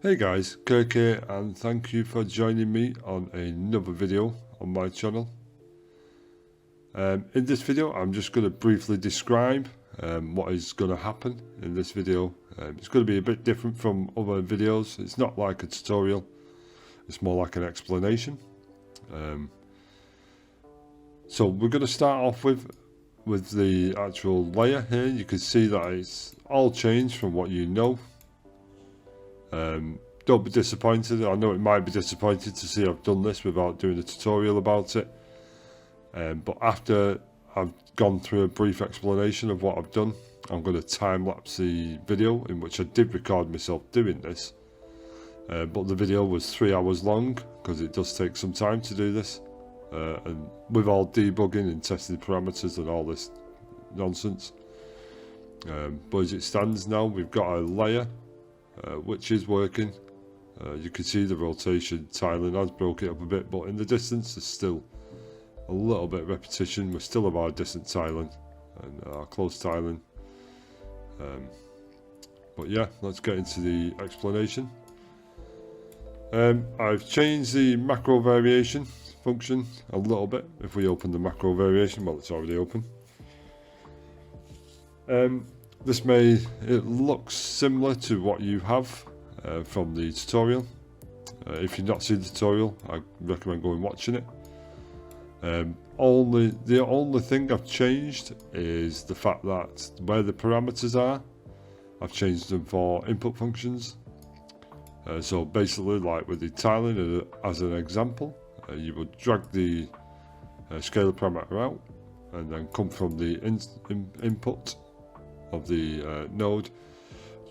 Hey guys, Kirk here, and thank you for joining me on another video on my channel. In this video I'm just going to briefly describe what is going to happen in this video. It's going to be a bit different from other videos. It's not like a tutorial, it's more like an explanation. So we're going to start off with the actual layer here. You can see that it's all changed from what you know. Don't be disappointed. I know it might be disappointed to see I've done this without doing a tutorial about it. But after I've gone through a brief explanation of what I've done, I'm going to time-lapse the video, in which I did record myself doing this. But the video was 3 hours long, because it does take some time to do this. And with all debugging and testing parameters and all this nonsense. But as it stands now, we've got a layer which is working. You can see the rotation tiling has broke it up a bit, but in the distance there's still a little bit of repetition. We're still of our distant tiling and our close tiling. But yeah, let's get into the explanation. I've changed the macro variation function a little bit. If we open the macro variation, well, it's already open. It looks similar to what you have from the tutorial. If you've not seen the tutorial, I recommend going and watching it. The only thing I've changed is the fact that where the parameters are, I've changed them for input functions. So basically, like with the tiling as an example, you would drag the scalar parameter out and then come from the input of the node,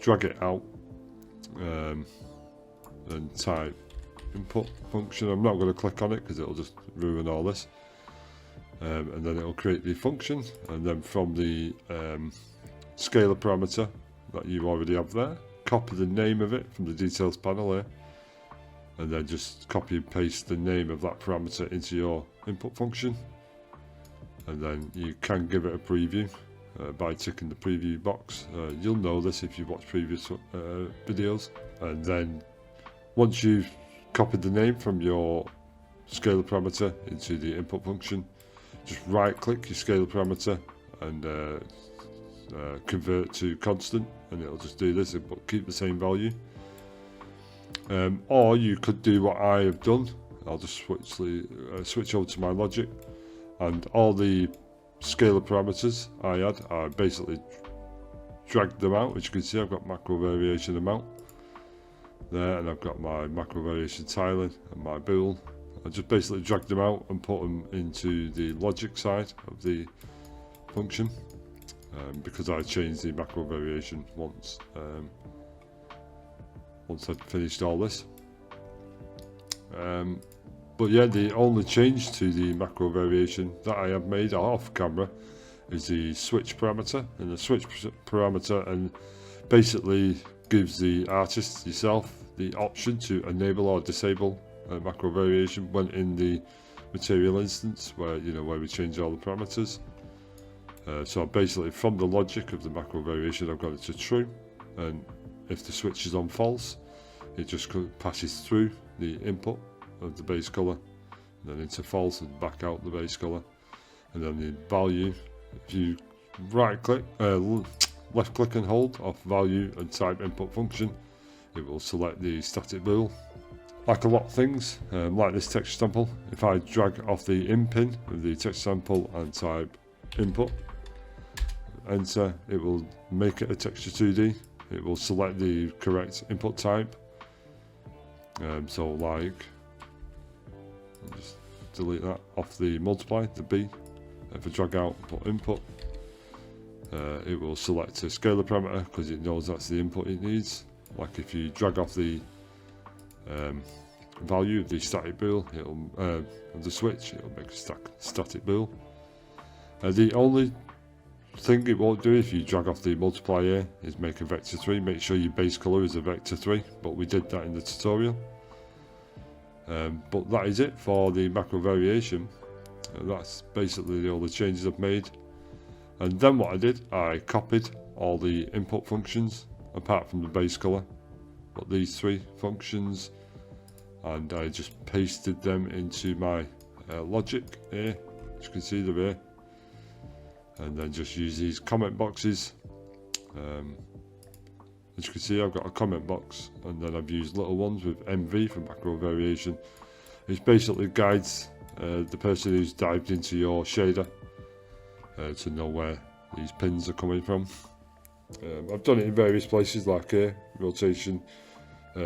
drag it out, and type input function. I'm not going to click on it because it'll just ruin all this. And then it'll create the function, and then from the scalar parameter that you already have there, copy the name of it from the details panel here, and then just copy and paste the name of that parameter into your input function. And then you can give it a preview by ticking the preview box. You'll know this if you've watched previous videos. And then once you've copied the name from your scalar parameter into the input function, just right click your scalar parameter and convert to constant, and it'll just do this but keep the same value. Or you could do what I have done. I'll just switch over to my logic, and all the scalar parameters I basically dragged them out. As you can see, I've got macro variation amount there, and I've got my macro variation tiling and my bool. I just basically dragged them out and put them into the logic side of the function, because I changed the macro variation once I'd finished all this. But yeah, the only change to the macro variation that I have made off camera is the switch parameter. And the switch parameter and basically gives the artist yourself the option to enable or disable macro variation when in the material instance where we change all the parameters. So basically from the logic of the macro variation, I've got it to true, and if the switch is on false, it just passes through the input of the base color and then into false and back out the base color. And then the value, if you left click and hold off value and type input function, it will select the static bool. Like a lot of things, like this texture sample, if I drag off the in pin of the texture sample and type input, enter, it will make it a texture 2D. It will select the correct input type. So like, I'll just delete that off the multiply, the B. If I drag out and put input, it will select a scalar parameter because it knows that's the input it needs. Like if you drag off the value of the static bool, of the switch, it'll make a static bool. The only thing it won't do if you drag off the multiply here is make a vector 3. Make sure your base color is a vector 3, but we did that in the tutorial. But that is it for the macro variation. That's basically the only changes I've made. And then what I did, I copied all the input functions apart from the base color but these three functions, and I just pasted them into my logic here. As you can see, they're here, and then just use these comment boxes. As you can see, I've got a comment box, and then I've used little ones with MV for macro variation. It basically guides the person who's dived into your shader to know where these pins are coming from. I've done it in various places, like here, rotation,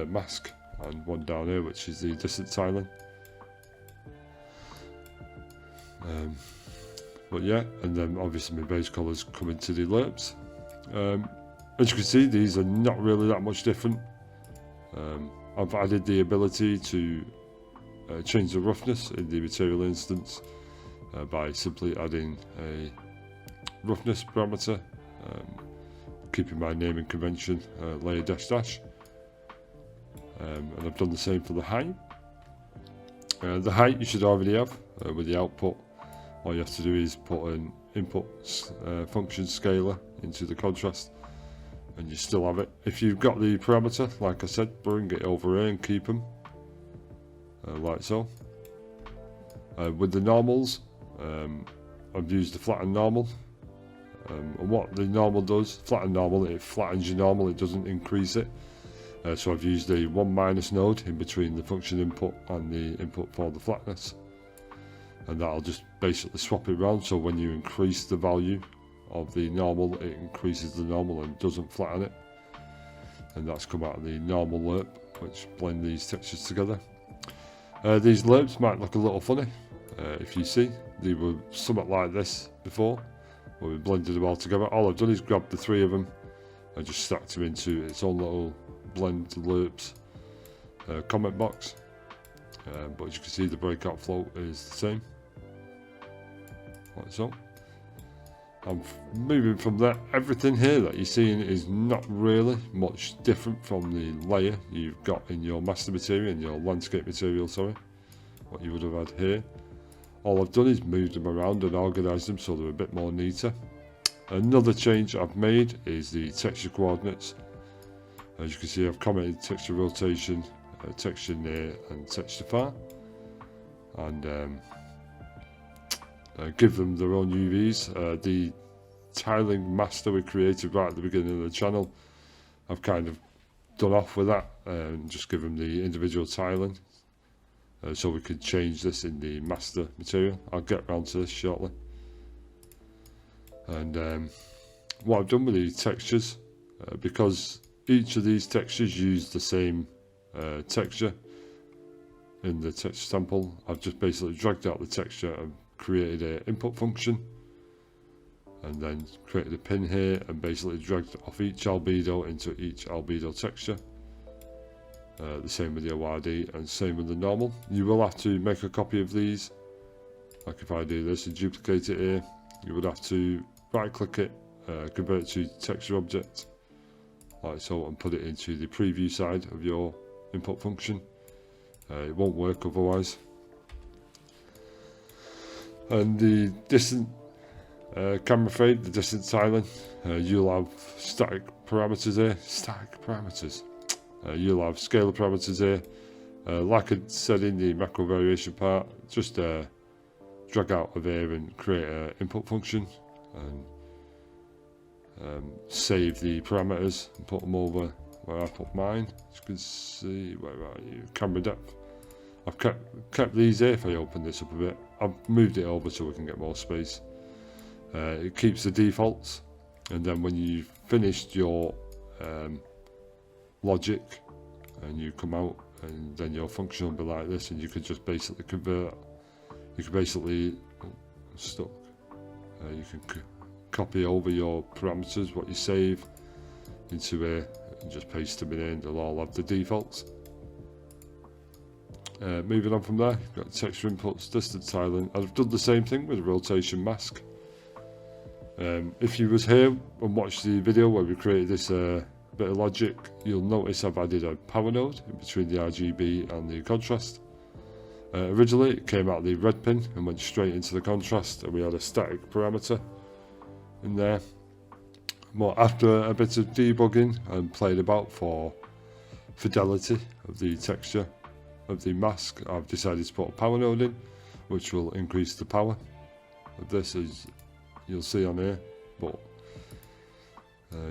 mask, and one down here, which is the distant tiling. But yeah, and then obviously my base colours come into the layers. As you can see, these are not really that much different. I've added the ability to change the roughness in the material instance by simply adding a roughness parameter, keeping my naming convention layer dash dash, and I've done the same for the height. The height you should already have with the output. All you have to do is put an input function scalar into the contrast, and you still have it. If you've got the parameter, like I said, bring it over here and keep them like so. With the normals, I've used the flatten normal, and what the normal does, flatten normal, it flattens your normal, it doesn't increase it. So I've used a 1- node in between the function input and the input for the flatness, and that'll just basically swap it around, so when you increase the value of the normal, it increases the normal and doesn't flatten it. And that's come out of the normal lerp, which blend these textures together. These lerps might look a little funny. If you see, they were somewhat like this before, where we blended them all together. All I've done is grab the three of them and just stacked them into its own little blend lerps comment box. But as you can see, the breakout float is the same, like so. I'm moving from there. Everything here that you're seeing is not really much different from the layer you've got in your master material, in your landscape material, sorry, what you would have had here. All I've done is moved them around and organised them so they're a bit more neater. Another change I've made is the texture coordinates. As you can see, I've commented texture rotation, texture near and texture far, and give them their own UVs. The tiling master we created right at the beginning of the channel, I've kind of done off with that and just give them the individual tiling, so we could change this in the master material. I'll get around to this shortly. And what I've done with these textures, because each of these textures use the same texture in the texture sample, I've just basically dragged out the texture and created an input function, and then created a pin here and basically dragged off each albedo into each albedo texture. The same with the ORD and same with the normal. You will have to make a copy of these. Like if I do this and duplicate it here, you would have to right click it, convert it to texture object, like so, and put it into the preview side of your input function. It won't work otherwise. And the distant camera fade, the distant tiling, you'll have static parameters here. Static parameters. You'll have scalar parameters here. Like I said in the macro variation part, just drag out of here and create an input function, and save the parameters and put them over where I put mine. As you can see, where are you? Camera depth. I've kept these here. If I open this up a bit, I've moved it over so we can get more space. It keeps the defaults, and then when you've finished your logic and you come out, and then your function will be like this, and you could just basically convert. You can basically stuck. You can copy over your parameters, what you save, into here, and just paste them in here, and they'll all have the defaults. Moving on from there, you've got texture inputs, distant tiling. I've done the same thing with rotation mask. If you was here and watched the video where we created this bit of logic, you'll notice I've added a power node in between the RGB and the contrast. Originally it came out of the red pin and went straight into the contrast, and we had a static parameter in there. But after a bit of debugging and played about for fidelity of the texture of the mask, I've decided to put a power node in, which will increase the power of this, as you'll see on here. But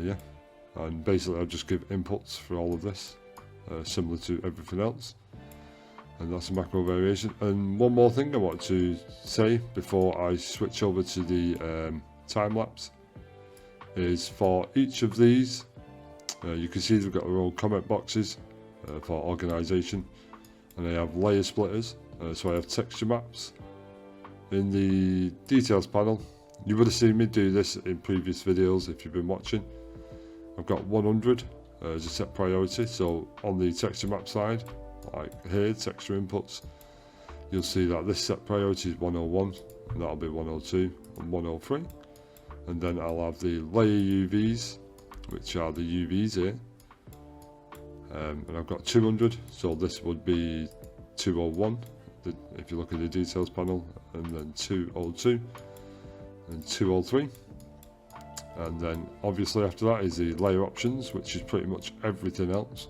yeah, and basically I'll just give inputs for all of this, similar to everything else, and that's a macro variation. And one more thing I want to say before I switch over to the time-lapse is for each of these, you can see they've got their own comment boxes for organisation, and I have layer splitters, so I have texture maps. In the details panel, you would have seen me do this in previous videos if you've been watching. I've got 100 as a set priority, so on the texture map side, like here, texture inputs, you'll see that this set priority is 101, and that'll be 102 and 103. And then I'll have the layer UVs, which are the UVs here, and I've got 200, so this would be 201 if you look at the details panel, and then 202 and 203. And then obviously after that is the layer options, which is pretty much everything else.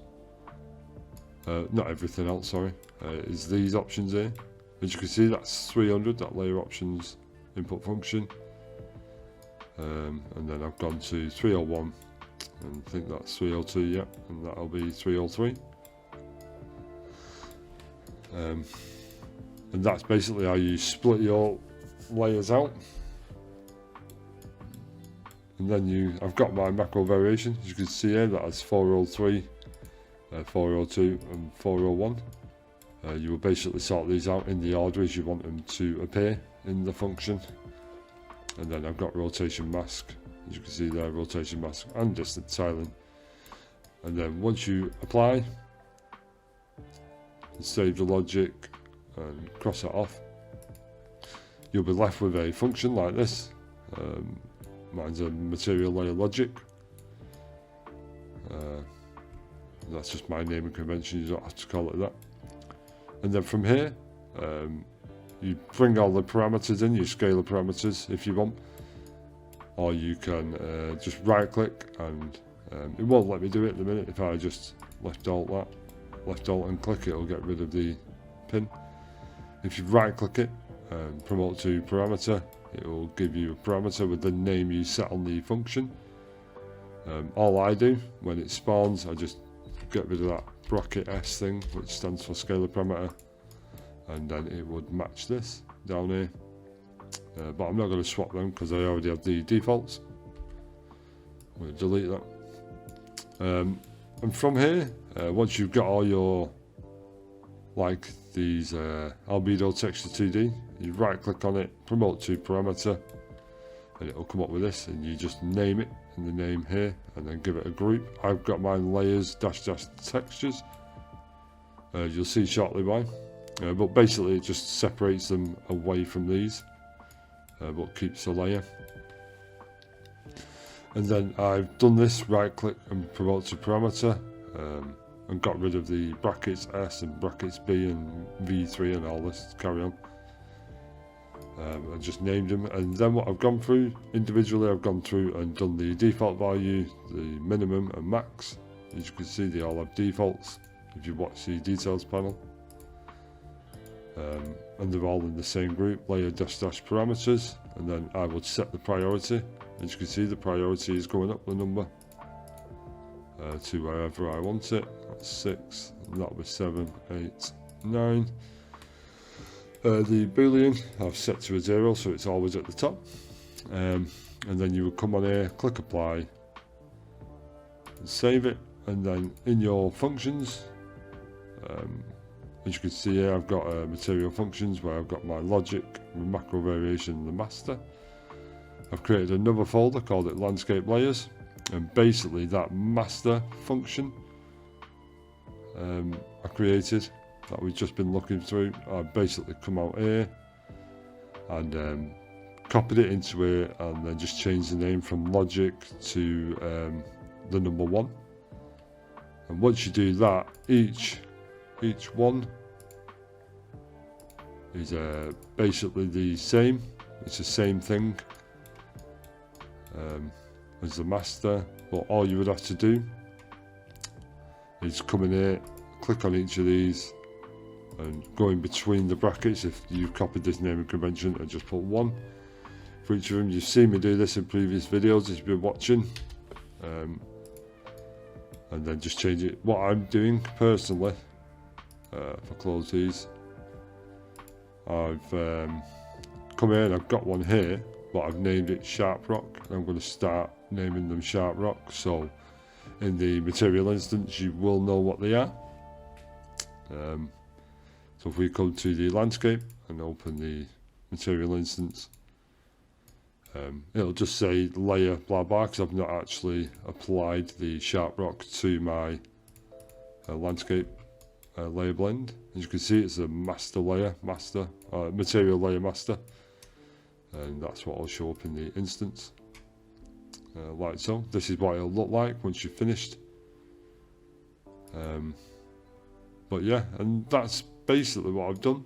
Not everything else, sorry, is these options here. As you can see, that's 300, that layer options input function. And then I've gone to 301, and I think that's 302, yeah, and that'll be 303. And that's basically how you split your layers out. And then I've got my macro variation, as you can see here, that has 403, 402 and 401. You will basically sort these out in the order as you want them to appear in the function. And then I've got rotation mask, as you can see there, rotation mask and distant tiling. And then once you apply, save the logic and cross it off, you'll be left with a function like this. Mine's a material layer logic. That's just my naming convention, you don't have to call it that. And then from here, you bring all the parameters in, your scalar parameters if you want, or you can just right click, and it won't let me do it at the minute. If I just left alt and click it, it'll get rid of the pin. If you right click it and promote to parameter, it will give you a parameter with the name you set on the function. All I do when it spawns, I just get rid of that bracket S thing, which stands for scalar parameter, and then it would match this down here. But I'm not going to swap them because I already have the defaults. I'm going to delete that. And from here, once you've got all your, like these albedo texture 2D, you right click on it, promote to parameter, and it'll come up with this, and you just name it in the name here, and then give it a group. I've got my layers -- textures. You'll see shortly why. But basically it just separates them away from these, but keeps the layer. And then I've done this, right click and promote to parameter, and got rid of the brackets S and brackets B and V3 and all this, carry on. I just named them, and then what I've gone through individually, I've gone through and done the default value, the minimum and max. As you can see, they all have defaults if you watch the details panel. And they're all in the same group, layer -- parameters, and then I would set the priority. As you can see, the priority is going up the number to wherever I want it. That's 6, and that was 7, 8, 9. The boolean I've set to a 0, so it's always at the top. And then you would come on here, click apply, and save it. And then in your functions, as you can see here, I've got material functions where I've got my logic, my macro variation, and the master. I've created another folder, called it landscape layers, and basically that master function I created, that we've just been looking through, I've basically come out here and copied it into here, and then just changed the name from logic to the number 1. And once you do that, each one is basically the same. It's the same thing as the master, but all you would have to do is come in here, click on each of these and go in between the brackets if you've copied this naming convention and just put 1 for each of them. You've seen me do this in previous videos if you've been watching, and then just change it. What I'm doing personally, if I close these, I've come here and I've got one here, but I've named it Sharp Rock, and I'm going to start naming them Sharp Rock, so in the material instance you will know what they are. So if we come to the landscape and open the material instance, it'll just say layer blah blah, because I've not actually applied the Sharp Rock to my landscape layer blend. As you can see, it's a master layer, material layer master, and that's what will show up in the instance, like so. This is what it'll look like once you've finished. But yeah, and that's basically what I've done.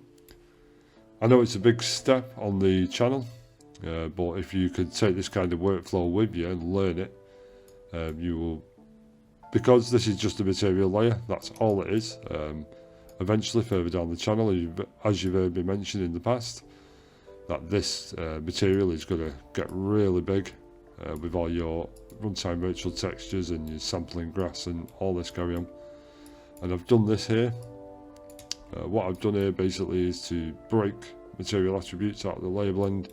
I know it's a big step on the channel, but if you could take this kind of workflow with you and learn it, you will, because this is just a material layer, that's all it is. Eventually further down the channel, as you've heard me mention in the past, that this material is going to get really big with all your runtime virtual textures and your sampling grass and all this carry on. And I've done this here. What I've done here basically is to break material attributes out of the layer blend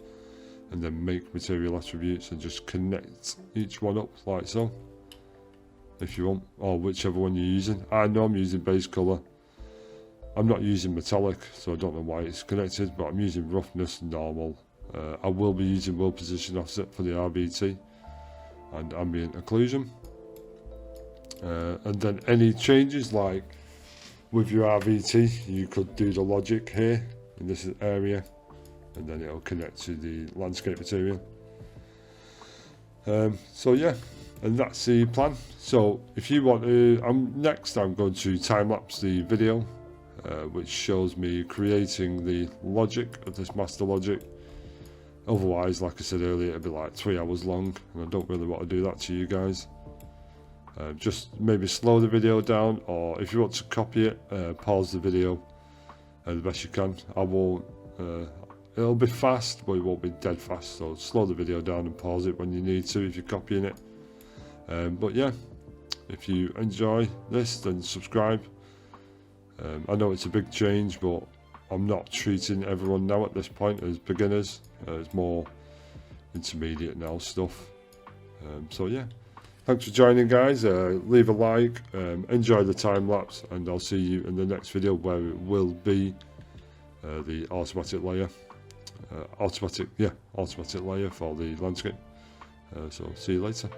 and then make material attributes and just connect each one up like so, if you want, or whichever one you're using. I know I'm using base color. I'm not using metallic, so I don't know why it's connected, but I'm using roughness normal. I will be using world position offset for the RVT and ambient occlusion. And then any changes, like with your RVT, you could do the logic here in this area, and then it'll connect to the landscape material. So yeah, and that's the plan. So if you want to, next I'm going to time-lapse the video, which shows me creating the logic of this master logic. Otherwise, like I said earlier, it'll be like 3 hours long, and I don't really want to do that to you guys. Just maybe slow the video down, or if you want to copy it, pause the video the best you can. I won't, it'll be fast, but it won't be dead fast, so slow the video down and pause it when you need to if you're copying it. But yeah, if you enjoy this, then subscribe. I know it's a big change, but I'm not treating everyone now at this point as beginners. It's more intermediate now stuff. So yeah, thanks for joining, guys. Leave a like, enjoy the time lapse, and I'll see you in the next video where it will be the automatic layer, automatic layer for the landscape. So see you later.